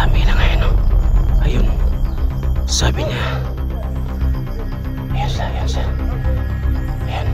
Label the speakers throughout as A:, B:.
A: dami na ngayon, no? Ayun, sabi niya, ayun siya, ayun siya, ayun.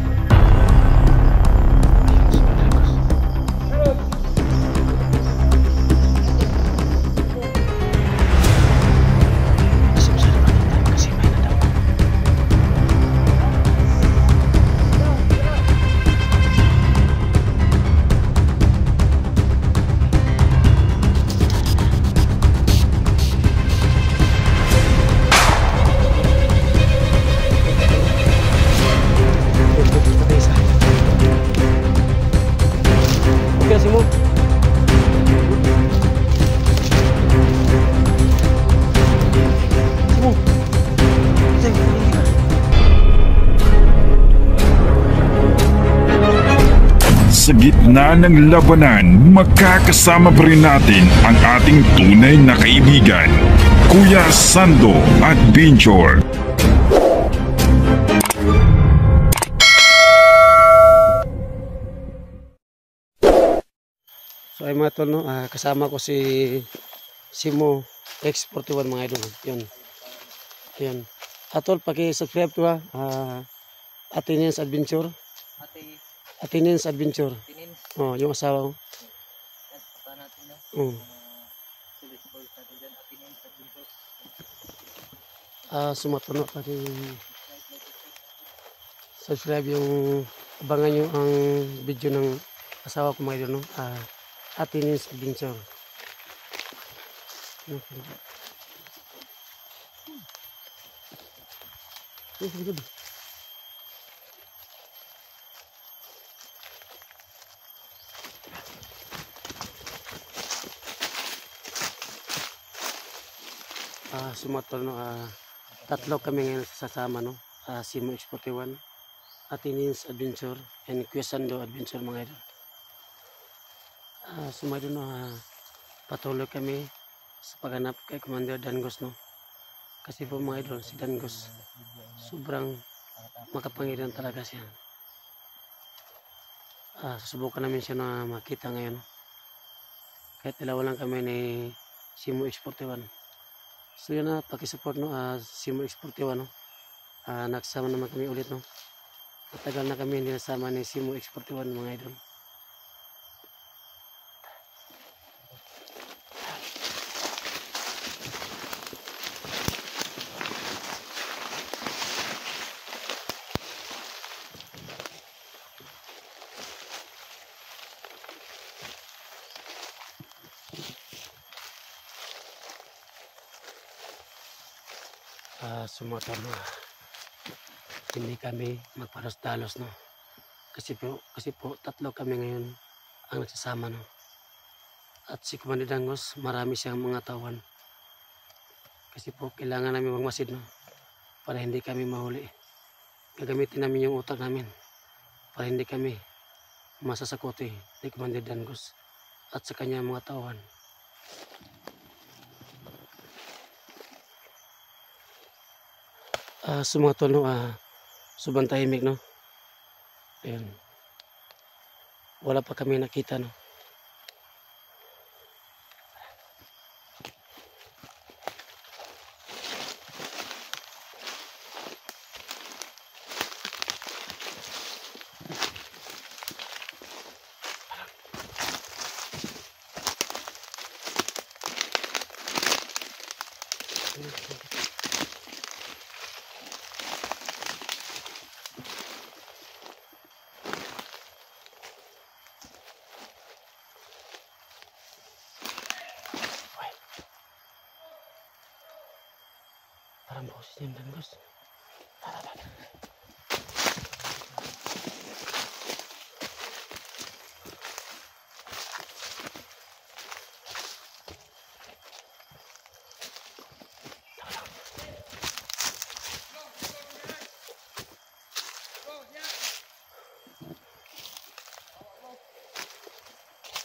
B: Sa gitna ng labanan, magkakasama pa rin natin ang ating tunay na kaibigan, Kuya Sando Adventure.
A: So ay mga tol, no? Kasama ko si Simo X41 mga idol. Yun. Yun. Tol, paki-subscribe to Atinins Adventure. Atinins Adventure. Oh, yung asawa ko. Sumato na paki-subscribe yung abangan nyo ang video ng asawa ko mga idol, no? Atinins Adventure. Sumatol, no? Tatlo kami ngayon sasama, no? Simo X41, Atinins Adventure, and Kuya Sando Adventure mga idol. Sumadol, no? Patuloy kami sa paghanap kay Commander Dangos, no? Kasi po mga idol, si Dangos sobrang makapangyarihan talaga siya. Susubukan namin siya na makita ngayon, no? Kahit dalawa lang kami ni Simo X41. So yun na, pakisupport, no? Simo X41, no? Nagsama naman kami ulit, no? Matagal na kami hindi nasama ni Simo X41 mga idol. Sumotor, no? Hindi kami magparos-dalos, no? Kasi po tatlo kami ngayon ang nagsasama, no? At si Commander Dangos, marami siyang mga tawan. Kasi po kailangan namin magmasid, no? Para hindi kami mahuli. Gagamitin namin yung utak namin para hindi kami masasakote ni Commander Dangos at sa kanya mga tawan. Mga tol, no? Sobrang tahimik, no? Ayan. Wala pa kami nakita, no? Parang boses niya yung Dangos.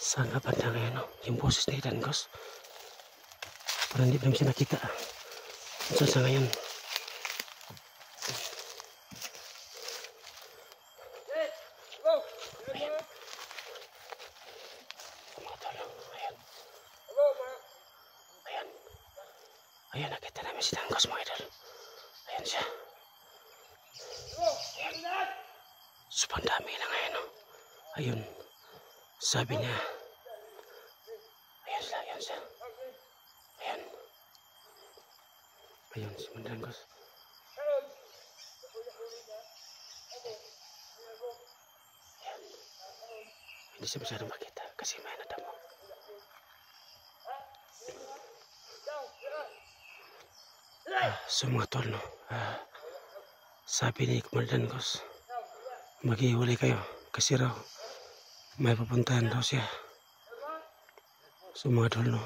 A: Saan nga banda ngayon, no? Yung boses ni Dangos. Parang hindi pa namin siya nakita. Saan sa ngayon? Ayan. Kumatulong. Ayan. Ayan. Ayan, nakita namin si Dangos mga idol. Ayan siya. Sobrang dami na ngayon. No? Ayun. Sabi niya. Ayan siya, ayan siya. Ayan. Ayan si Dangos. Ayan. Hindi siya masyadong makita kasi may nadamo. So mga tol, no? Sabi ni Kumaldan Gos, maghiwalay kayo kasi raw may pupuntahan daw siya. So mga tol, no?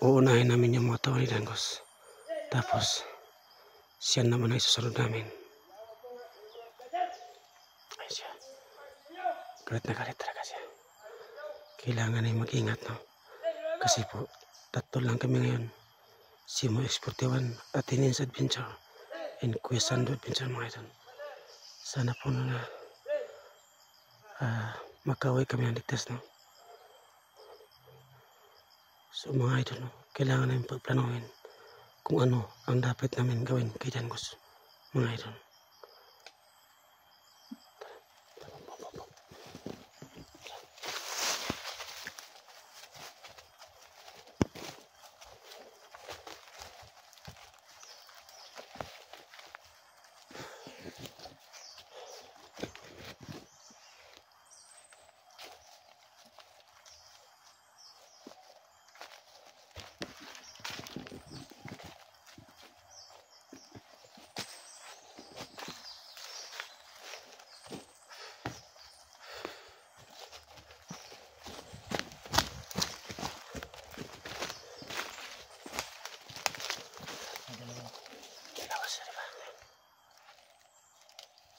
A: Uunahin namin yung mga tao ni Dangos. Tapos siya naman ay susunod namin. Ay siya. Galit na galit talaga siya. Kailangan ay mag-ingat, no? Kasi po, tatlo lang kami ngayon. Si Mo X41, Atinins Adventure, and Kuya Sando Adventure mga idol. Sana po na makaway kami ang ligtas, no? So mga idol, no? Kailangan namin pagplanuhin kung ano ang dapat namin gawin kay Dangos, mga idol.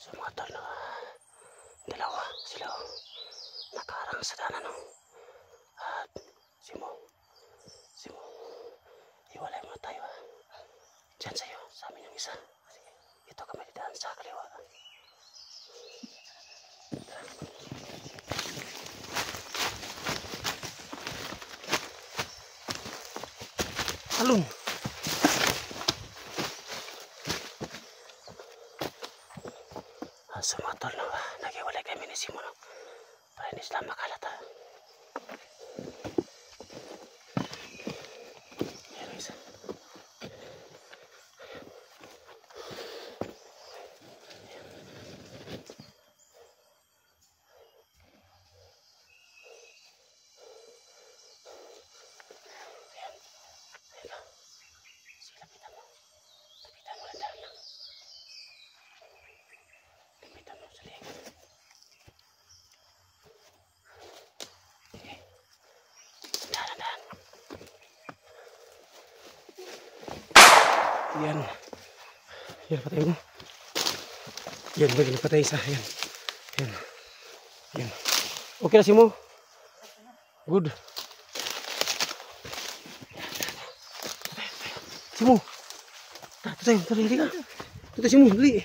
A: So mga tol, no? Dalawa sila nakaharang sa daanan, no? At si Mo, iwalay mo tayo, dyan sa'yo, sa amin yung isa. Sige, ito kami didaan sa kaliwa. Talon! So mga tol, no? Nagiwalay kami ni Simo, no? Para hindi sila makalata. Ayan ang isa. Ayan. Ayan ka. Sige, lapitan mo. Lapitan mo lang dahil lang. Lapitan mo sa liig. Dahan-dahan. Yan. Yan, patay mo. Yan, bagay na patay isa. Yan. Yan. Yan. Okay na si Mo? Good. Si Mo. Ito tayo, hindi ka. Ito tayo si Mo, dali.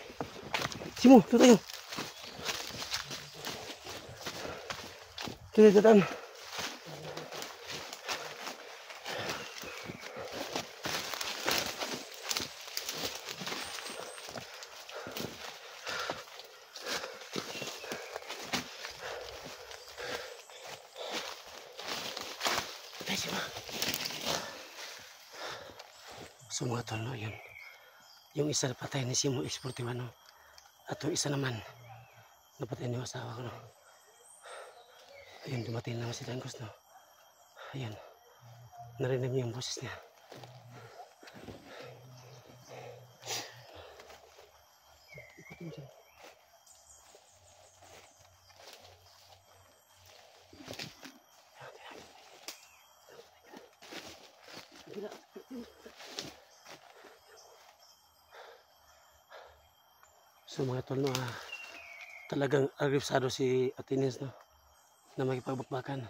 A: Si Mo, ito tayo. Ito tayo. So mga tol, no, yun. Yung isa napatay ni Simo X41, no? At yung isa naman napatay ni yung asawa ko, no? Ayun, dumating naman si Dangos, no? Ayun, narinig niyo yung boses niya. So mga tol, no, talagang agresado si Atinins, no, na makipagbakbakan.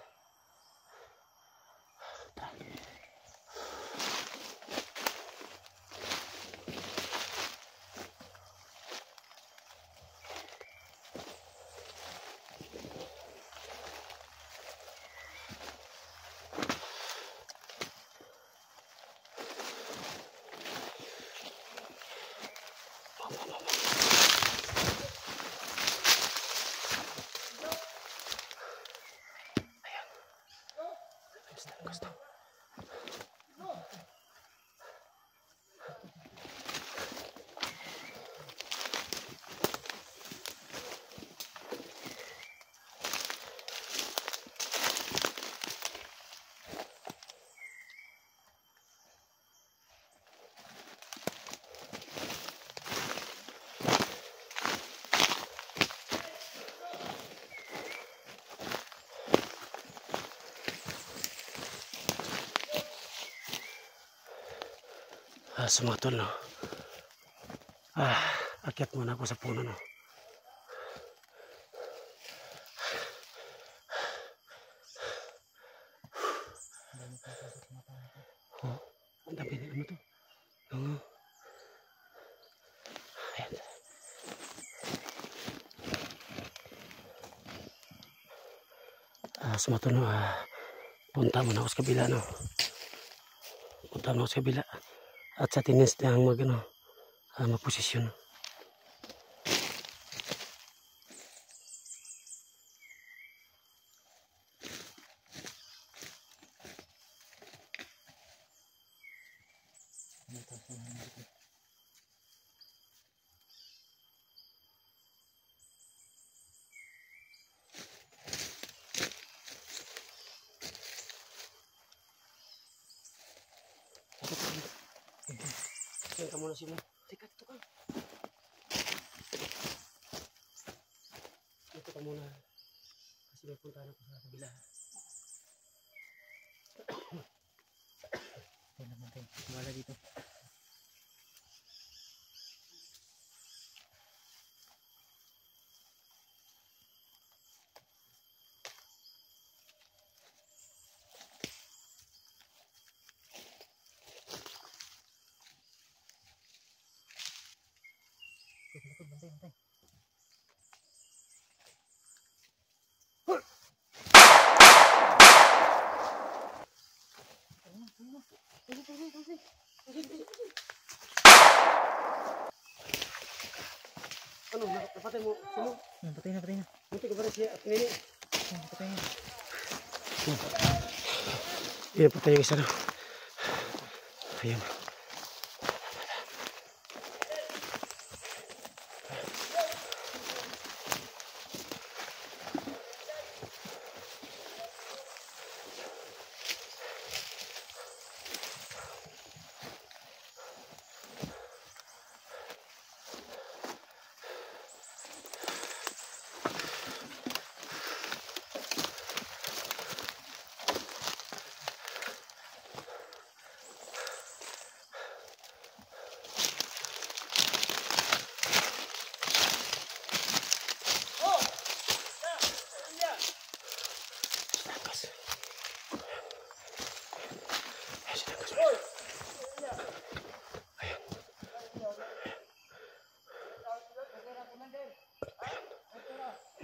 A: Sa mga tol, no? Akyat muna ako sa puno, no? Oh, ang dami na ano to? Ayan. Sa mga tol, no? Punta muna ako sa kabila, no? Punta muna ako sa kabila. At sa tinis na ang maposisyon. Yan ka muna sila. Teka, ito ka. Ito ka muna. Kasi may puntahan ako sa kabila. Ito naman tayo. Wala dito. Bantay. Ano, napatay mo? Sino?
C: Patay na.
A: Buti ka ba rin siya at nini?
C: Patay na.
A: Yan, patay yung isa na. Ayan.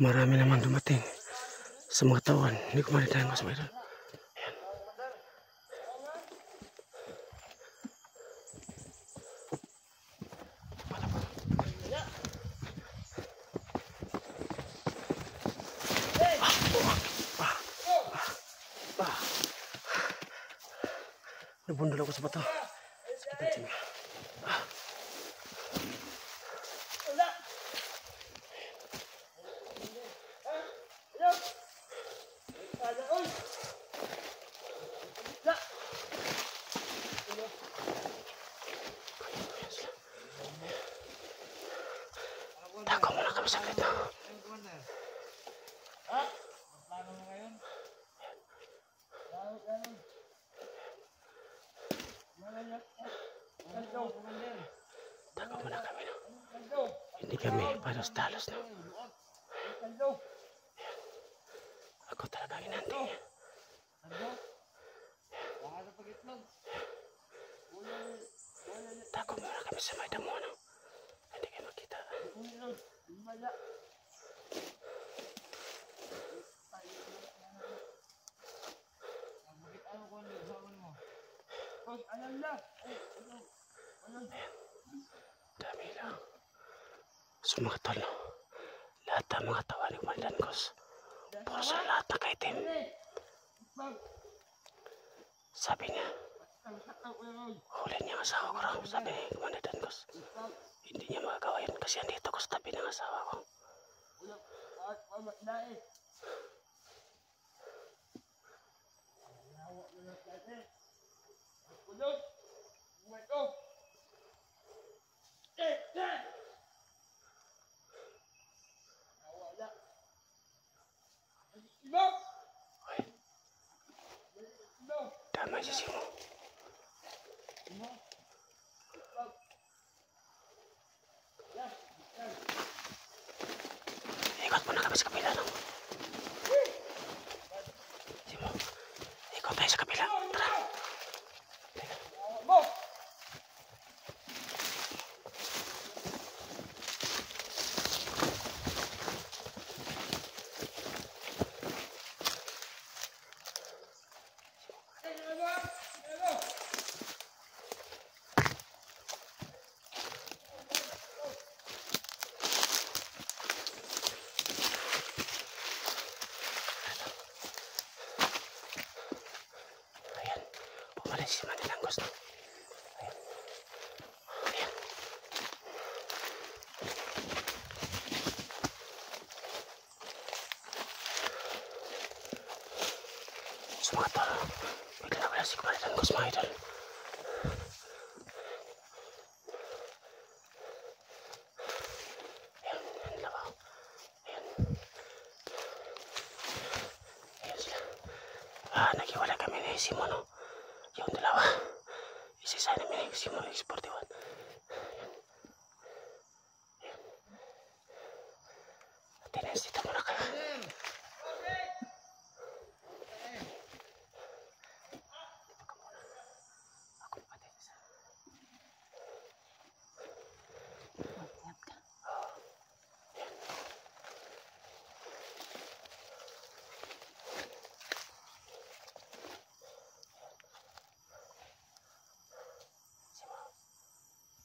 A: Marami naman dumating sa mga tawan. Hindi ko malitahan ko sa mga ito. Nabundol ako sa bato. Sakit ang tinga. Dako muna kami sa pito. Dako muna kami, no? Hindi kami palos-talos, no? Ako talaga inanti. Dako muna kami sa may damo, no? Hindi kayo makita. Dami lang. So mga tol, no? Lahat ng mga tawa ni Kumandan Kos, puro sa lahat nakaitim. Sabi niya, huli niya ang asawa ko raw. Sabi ni Kumandan Kos, hindi niya magagawa yun kasi andito ko sa tabi ng asawa ko. Damay siya mo. wala si Manilanggos, no? Ayan. Ayan. So mga tol, bigla na wala si Manilanggos, mga idol. Ayan, ayan lawa. Ayan. Ayan sila. Naghiwala kami ni Simo, no? Yung dalawa. Isa namin ni Simo X41. Ayan. Dito muna kayo. Dito ka muna. Ako magpatid isa.
C: Ingat ka.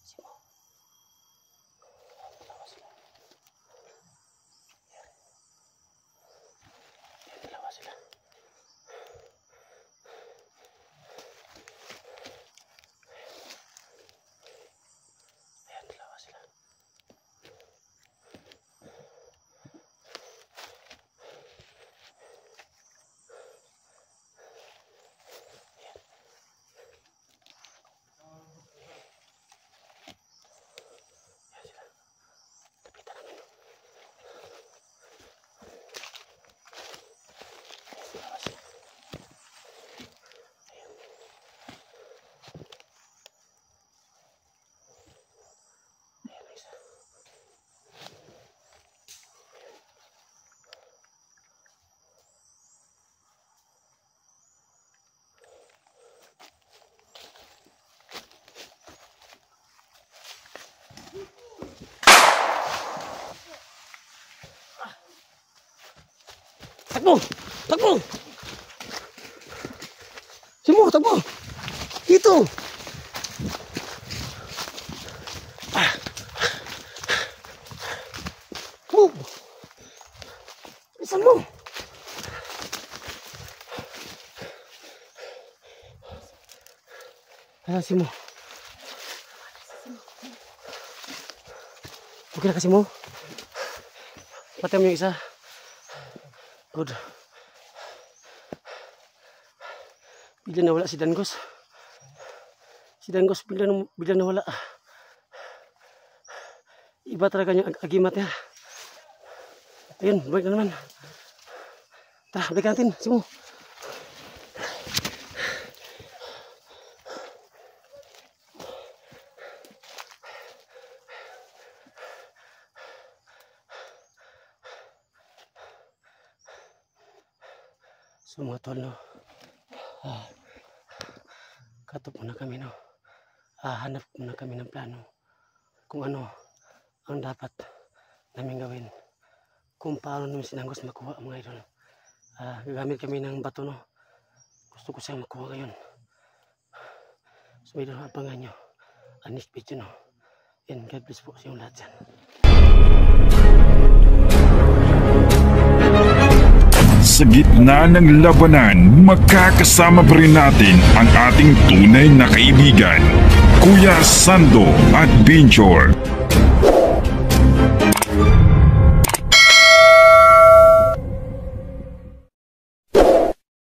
A: Simo. Ayan, dalawa sila. Ayan, dalawa sila. Ayan, dalawa sila. Ayan sila. Lapitan namin. Ayan, dalawa sila. Ayan. Ayan, ang isa. Takbo! Takbo! Simo, takbo! Dito! Move! Bilisan mo! Simo. Okay na kasi mo? Patay mo yung isa. Good. Bigla nawala si Dangos. Si Dangos bigla nawala. Iba talaga yung agimat niya. Ayun, balik na naman. Tara, balik natin. Simo. So mga tol, no? Katop muna kami, no? Hanap muna kami ng plano kung ano ang dapat namin gawin, kung paano namin si Dangos makuha, mga idol. Gagamit kami ng bato, no? Gusto ko siyang makuha ngayon. So idol, abangan nyo ang next video, no? And God bless po sa inyong lahat dyan.
B: Sa gitna ng labanan, magkakasama pa rin natin ang ating tunay na kaibigan, Kuya Sando at Binchor.